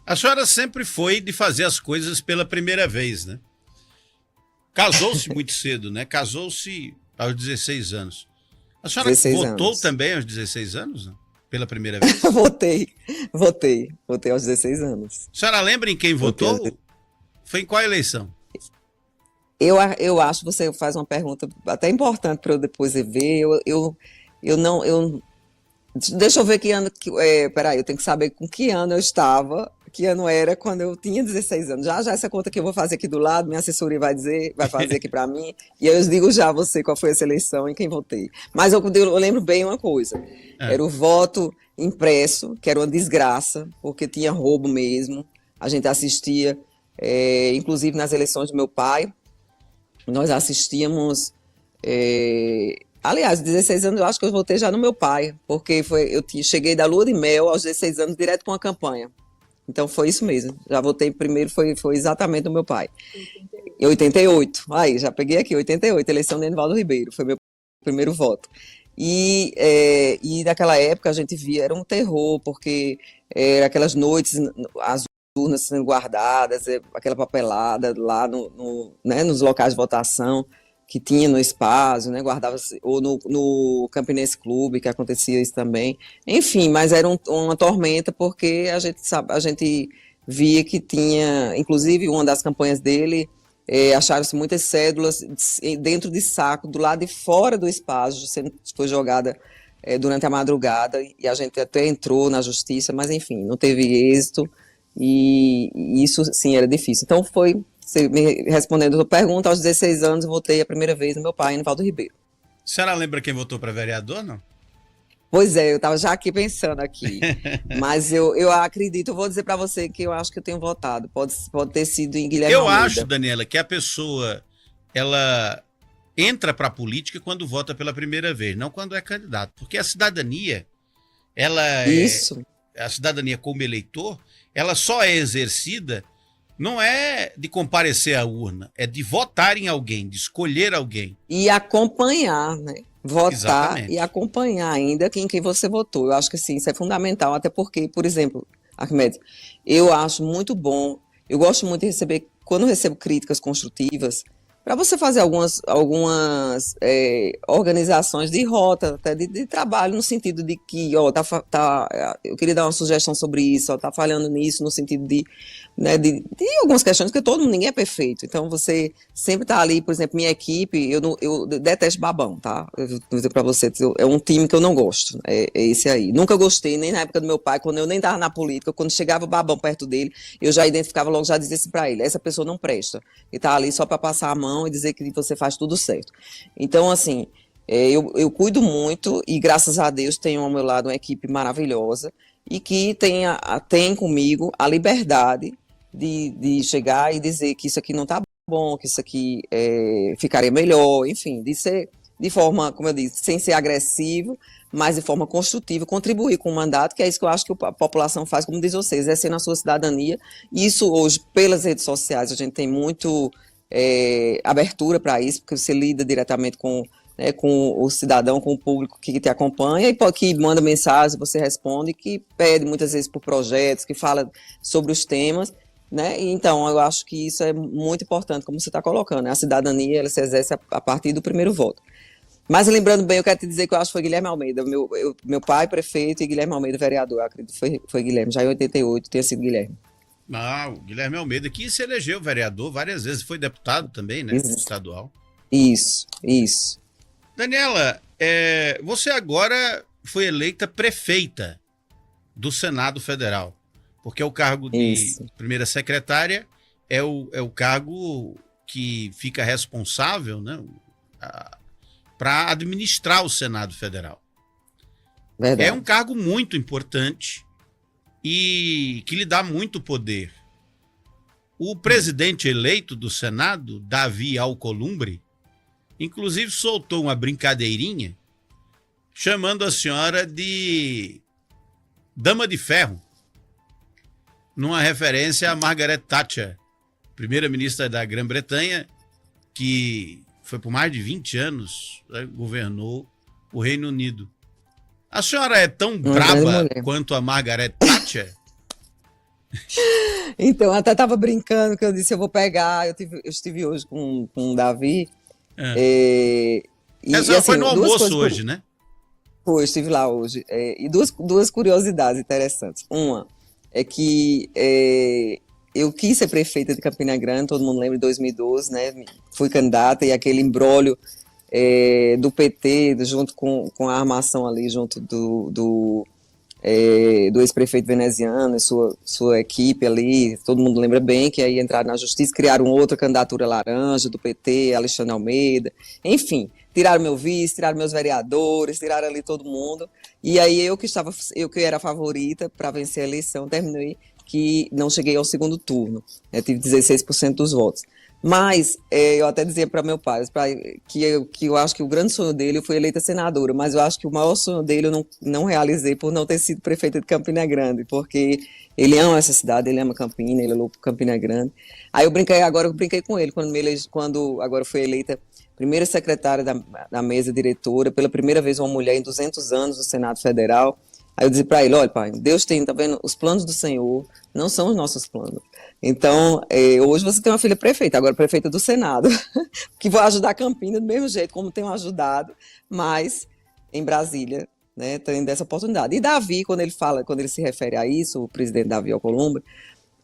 A senhora sempre foi de fazer as coisas pela primeira vez, né? Casou-se muito cedo, né? Casou-se aos 16 anos. A senhora 16 votou anos. também aos 16 anos, né? Pela primeira vez? Votei, votei aos 16 anos. A senhora lembra em quem Votei aos... votou? Foi em qual eleição? Eu acho que você faz uma pergunta até importante para eu depois ver. Eu não, eu, deixa eu ver que ano, peraí, eu tenho que saber com que ano eu estava, que ano era quando eu tinha 16 anos. Já essa conta que eu vou fazer aqui do lado, minha assessoria vai dizer, vai fazer aqui para mim, e eu digo já a você qual foi essa eleição e quem votei. Mas eu lembro bem uma coisa, É. era o voto impresso, que era uma desgraça, porque tinha roubo mesmo, a gente assistia, inclusive nas eleições do meu pai, nós assistíamos. Aliás, 16 anos eu acho que eu votei já no meu pai, porque cheguei da lua de mel aos 16 anos direto com a campanha. Então foi isso mesmo. Já votei primeiro, foi exatamente no meu pai. Em 88. Aí, já peguei aqui, 88, eleição de Enivaldo Ribeiro, foi meu primeiro voto. E naquela época a gente via, era um terror, porque era aquelas noites, as urnas sendo guardadas, aquela papelada lá né, nos locais de votação que tinha no espaço, né, guardava ou no Campinense Clube, que acontecia isso também. Enfim, mas era uma tormenta porque a gente via que tinha, inclusive uma das campanhas dele, acharam-se muitas cédulas dentro de saco, do lado de fora do espaço, foi jogada durante a madrugada, e a gente até entrou na justiça, mas enfim, não teve êxito, e isso sim era difícil. Então você me respondendo a sua pergunta, aos 16 anos eu votei a primeira vez no meu pai, Enivaldo Ribeiro. A senhora lembra quem votou para vereador, não? Pois é, eu estava já aqui pensando aqui, mas eu acredito, eu vou dizer para você que eu acho que eu tenho votado, pode ter sido em Guilherme Eu acho, Almeida. Daniela, que a pessoa, ela entra para a política quando vota pela primeira vez, não quando é candidato. Porque a cidadania, ela é, Isso, a cidadania como eleitor, ela só é exercida, não é de comparecer à urna, é de votar em alguém, de escolher alguém. e acompanhar, né? Votar e Exatamente. acompanhar ainda quem você votou. Eu acho que sim, isso é fundamental, até porque, por exemplo, Arquimedes, eu acho muito bom, eu gosto muito de receber, quando eu recebo críticas construtivas, para você fazer algumas organizações de rota, até de trabalho, no sentido de que, ó, eu queria dar uma sugestão sobre isso, ó, tá falhando nisso, no sentido de, né, de algumas questões, porque ninguém é perfeito. Então, você sempre tá ali, por exemplo, minha equipe, eu detesto babão, tá? Eu vou dizer para você, é um time que eu não gosto, é esse aí. Nunca gostei, nem na época do meu pai, quando eu nem tava na política, quando chegava o babão perto dele, eu já identificava logo, já dizia assim para ele, essa pessoa não presta, e tá ali só para passar a mão e dizer que você faz tudo certo. Então, assim, eu cuido muito e, graças a Deus, tenho ao meu lado uma equipe maravilhosa e que tem comigo a liberdade de chegar e dizer que isso aqui não está bom, que isso aqui ficaria melhor, enfim, de ser de forma, como eu disse, sem ser agressivo, mas de forma construtiva, contribuir com o mandato, que é isso que eu acho que a população faz, como diz você, exercendo a sua cidadania. E isso hoje, pelas redes sociais, a gente tem muito abertura para isso, porque você lida diretamente com o cidadão, com o público que te acompanha, e que manda mensagem, você responde, que pede muitas vezes por projetos, que fala sobre os temas, né? Então, eu acho que isso é muito importante, como você está colocando, né? A cidadania, ela se exerce a partir do primeiro voto. Mas lembrando bem, eu quero te dizer que eu acho que foi Guilherme Almeida, meu pai prefeito e Guilherme Almeida vereador, eu acredito que foi Guilherme, já em 88 tinha sido Guilherme. Ah, o Guilherme Almeida, que se elegeu vereador várias vezes, foi deputado também, né? Estadual. Isso. Daniela, você agora foi eleita prefeita do Senado Federal, porque o cargo de Isso, primeira secretária é o cargo que fica responsável, né, para administrar o Senado Federal. É um verdade. cargo muito importante e que lhe dá muito poder. O presidente eleito do Senado, Davi Alcolumbre, inclusive soltou uma brincadeirinha chamando a senhora de Dama de Ferro, numa referência a Margaret Thatcher, primeira-ministra da Grã-Bretanha, que foi por mais de 20 anos, né, governou o Reino Unido. A senhora é tão Uma grande braba mulher. quanto a Margaret Thatcher? Então, eu até estava brincando que eu disse, eu vou pegar. Eu estive hoje com o Davi. É. é, Essa foi assim, no duas almoço coisas. hoje, né? Pô, eu estive lá hoje. E duas curiosidades interessantes. Uma é que eu quis ser prefeita de Campina Grande, todo mundo lembra, em 2012, né? Fui candidata e aquele imbróglio do PT, junto com a armação ali, junto do ex-prefeito veneziano e sua equipe ali, todo mundo lembra bem, que aí entraram na justiça, criaram outra candidatura laranja do PT, Alexandre Almeida, enfim, tiraram meu vice, tiraram meus vereadores, tiraram ali todo mundo, e aí eu que era a favorita para vencer a eleição, terminei que não cheguei ao segundo turno, né, tive 16% dos votos. Mas eu até dizia para meu pai que eu acho que o grande sonho dele foi eleita senadora, mas eu acho que o maior sonho dele eu não realizei por não ter sido prefeita de Campina Grande, porque ele ama essa cidade, ele ama Campina, ele é louco por Campina Grande. Aí eu brinquei com ele quando agora foi eleita primeira secretária da mesa diretora, pela primeira vez uma mulher em 200 anos no Senado Federal. Aí eu disse para ele, olha pai, Deus tem, tá vendo, os planos do Senhor não são os nossos planos. Então, hoje você tem uma filha prefeita, agora prefeita do Senado, que vai ajudar a Campina do mesmo jeito como tem ajudado, mas em Brasília, né, tendo essa oportunidade. E Davi, quando ele se refere a isso, o presidente Davi Alcolumbre,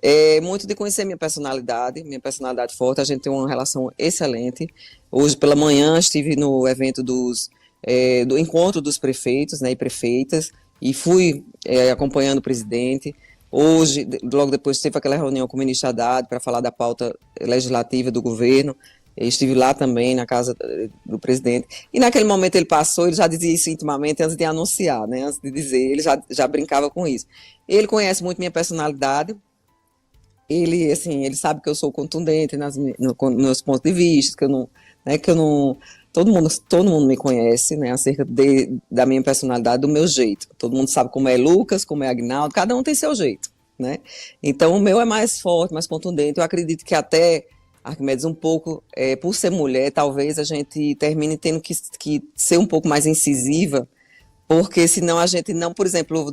é muito de conhecer minha personalidade forte, a gente tem uma relação excelente. Hoje pela manhã estive no evento do encontro dos prefeitos, né, e prefeitas, e fui acompanhando o presidente. Hoje, logo depois, teve aquela reunião com o ministro Haddad para falar da pauta legislativa do governo. Eu estive lá também, na casa do presidente. E naquele momento ele passou, ele já dizia isso intimamente antes de anunciar, né? Antes de dizer, ele já brincava com isso. Ele conhece muito minha personalidade. Ele, assim, ele sabe que eu sou contundente nos meus pontos de vista, que eu não, todo mundo me conhece, né, acerca da minha personalidade, do meu jeito. Todo mundo sabe como é Lucas, como é Agnaldo, cada um tem seu jeito, né? Então o meu é mais forte, mais contundente. Eu acredito que até, Arquimedes, um pouco, por ser mulher, talvez a gente termine tendo que ser um pouco mais incisiva, porque senão a gente não, por exemplo,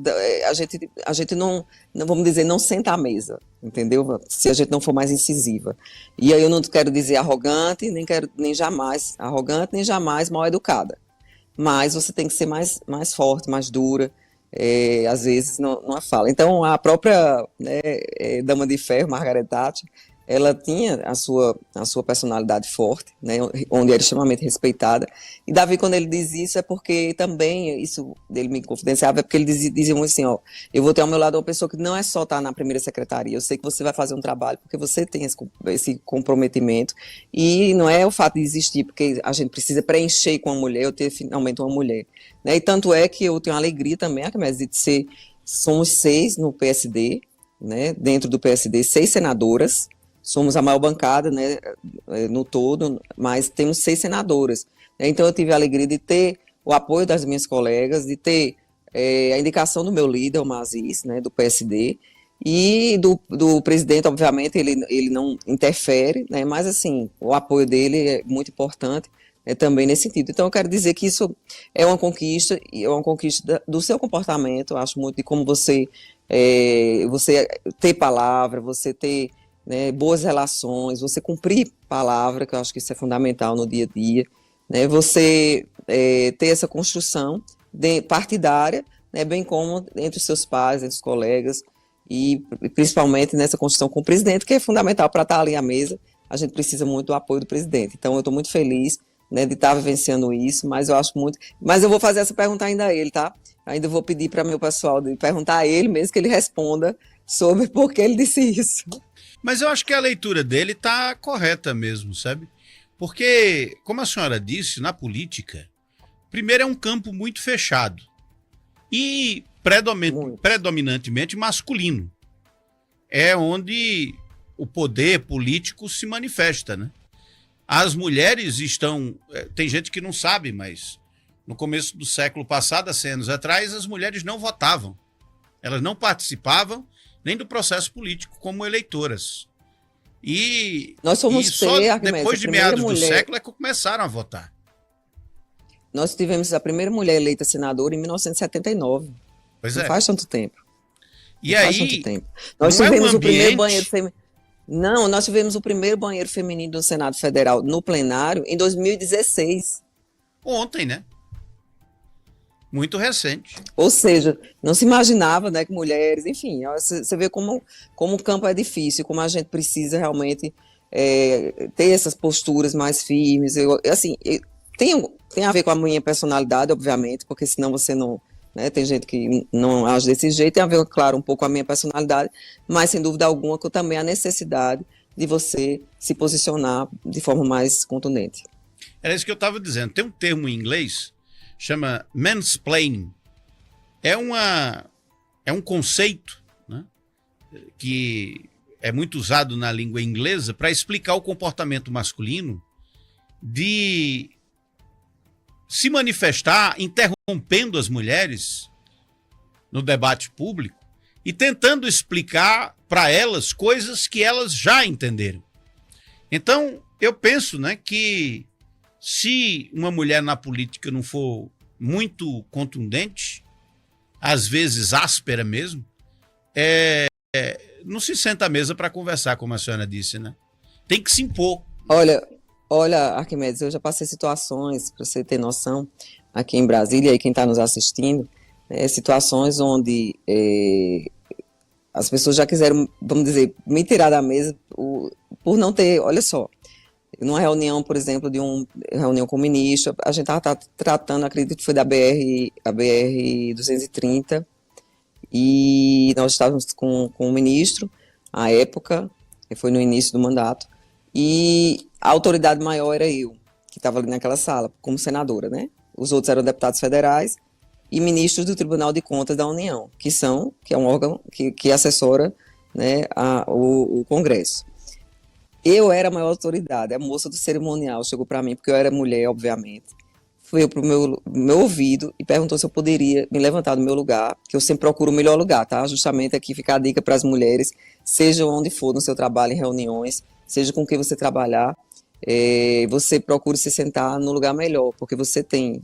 a gente não, vamos dizer, não senta à mesa, entendeu? Se a gente não for mais incisiva. E aí eu não quero dizer arrogante, nem jamais arrogante, nem jamais mal educada. Mas você tem que ser mais forte, mais dura, às vezes numa fala. Então a própria, né, Dama de Ferro, Margaret Thatcher, ela tinha a sua personalidade forte, né, onde era extremamente respeitada. E Davi, quando ele diz isso, é porque também, isso dele me confidenciava, é porque ele dizia muito assim, ó, eu vou ter ao meu lado uma pessoa que não é só estar na primeira secretaria, eu sei que você vai fazer um trabalho, porque você tem esse comprometimento, e não é o fato de existir, porque a gente precisa preencher com uma mulher, ou ter finalmente uma mulher. Né? E tanto é que eu tenho a alegria também, de ser, somos 6 no PSD, né, dentro do PSD, 6 senadoras, somos a maior bancada, né, no todo, mas temos 6 senadoras. Então eu tive a alegria de ter o apoio das minhas colegas, de ter a indicação do meu líder, o Maziz, né, do PSD, e do presidente, obviamente, ele não interfere, né, mas assim, o apoio dele é muito importante também nesse sentido. Então eu quero dizer que isso é uma conquista, e é uma conquista do seu comportamento, eu acho muito de como você ter palavra, você ter, né, boas relações, você cumprir palavra, que eu acho que isso é fundamental no dia a dia, né, você ter essa construção partidária, né, bem como entre os seus pares, entre os colegas, e principalmente nessa construção com o presidente, que é fundamental para estar ali à mesa. A gente precisa muito do apoio do presidente. Então eu estou muito feliz, né, de estar vivenciando isso, mas eu acho muito... Mas eu vou fazer essa pergunta ainda a ele, tá? Ainda vou pedir para meu pessoal de perguntar a ele mesmo, que ele responda sobre por que ele disse isso. Mas eu acho que a leitura dele está correta mesmo, sabe? Porque, como a senhora disse, na política, primeiro é um campo muito fechado e predominantemente masculino. É onde o poder político se manifesta, né? As mulheres estão... Tem gente que não sabe, mas no começo do século passado, há 100 anos atrás, as mulheres não votavam. Elas não participavam nem do processo político como eleitoras. Nós somos só depois de meados do século é que começaram a votar. Nós tivemos a primeira mulher eleita senadora em 1979. Pois não é. faz tanto tempo. E Não faz muito aí, tempo. Nós não é um tivemos o primeiro banheiro ambiente... feminino. Não, nós tivemos o primeiro banheiro feminino do Senado Federal no plenário em 2016. Ontem, né? Muito recente. Ou seja, não se imaginava, né, que mulheres, enfim, você vê como o campo é difícil, como a gente precisa realmente ter essas posturas mais firmes. Assim, tem a ver com a minha personalidade, obviamente, porque senão você não, né, tem gente que não age desse jeito, tem a ver, claro, um pouco com a minha personalidade, mas sem dúvida alguma com também a necessidade de você se posicionar de forma mais contundente. Era isso que eu estava dizendo. Tem um termo em inglês, chama mansplaining. É um conceito, né, que é muito usado na língua inglesa para explicar o comportamento masculino de se manifestar interrompendo as mulheres no debate público e tentando explicar para elas coisas que elas já entenderam. Então, eu penso, né, que se uma mulher na política não for muito contundente, às vezes áspera mesmo, não se senta à mesa para conversar, como a senhora disse, né? Tem que se impor. Olha, Arquimedes, eu já passei situações, para você ter noção, aqui em Brasília, e quem está nos assistindo, situações onde as pessoas já quiseram, vamos dizer, me tirar da mesa por não ter, olha só, numa reunião, por exemplo, reunião com o ministro, a gente estava tratando, acredito que foi a BR-230, e nós estávamos com o ministro, à época, foi no início do mandato, e a autoridade maior era eu, que estava ali naquela sala, como senadora, né? Os outros eram deputados federais e ministros do Tribunal de Contas da União, que é um órgão que assessora, né, o Congresso. Eu era a maior autoridade, a moça do cerimonial chegou para mim, porque eu era mulher, obviamente, foi para o meu ouvido e perguntou se eu poderia me levantar do meu lugar, que eu sempre procuro o melhor lugar, tá? Justamente aqui fica a dica para as mulheres, seja onde for no seu trabalho, em reuniões, seja com quem você trabalhar, você procure se sentar no lugar melhor, porque você tem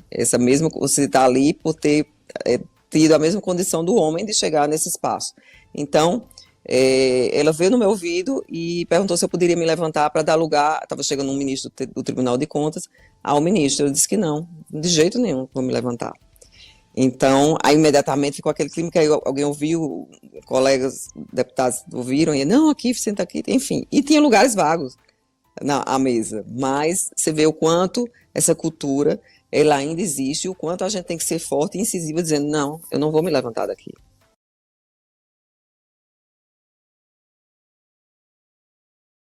você está ali por ter tido a mesma condição do homem de chegar nesse espaço. Então, ela veio no meu ouvido e perguntou se eu poderia me levantar para dar lugar, estava chegando um ministro do Tribunal de Contas, ao ministro. Eu disse que não, de jeito nenhum vou me levantar. Então, aí imediatamente ficou aquele clima que aí alguém ouviu, colegas deputados ouviram, e não, aqui, senta aqui, enfim. E tinha lugares vagos à mesa, mas você vê o quanto essa cultura, ela ainda existe, e o quanto a gente tem que ser forte e incisiva, dizendo, não, eu não vou me levantar daqui.